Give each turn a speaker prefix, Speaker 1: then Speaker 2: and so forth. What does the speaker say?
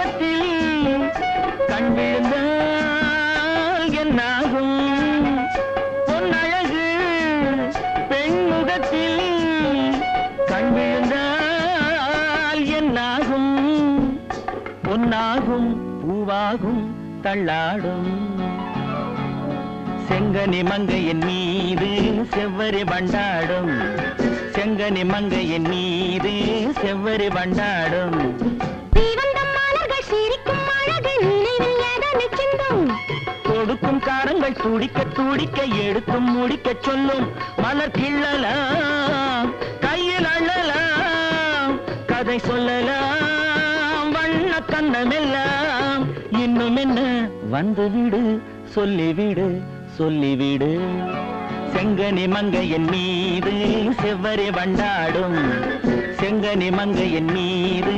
Speaker 1: முகத்தில் கண் விழுந்தால் என்னாகும் பொன்னழகு பெண்முகத்தில் கண் விழுந்தால் என்னாகும் பொன்னாகும் பூவாகும் தள்ளாடும் செங்கனி மங்கையின் மீது செவ்வரி வண்டாடும் செங்கனி மங்கையின் மீது செவ்வரி வண்டாடும் கொடுக்கும் காரங்கள் துடிக்க துடிக்க எடுக்கும் முடிக்க சொல்லும் மலர் கிள்ளலாம் கையில் அள்ளலாம் கதை சொல்லலாம் வண்ண கண்ணமெல்லாம் இன்னும் என்ன வந்துவிடு சொல்லிவிடு சொல்லிவிடு செங்கனி மங்கையின் மீது செவ்வரி வண்டாடும் செங்கனி மங்கையின் மீது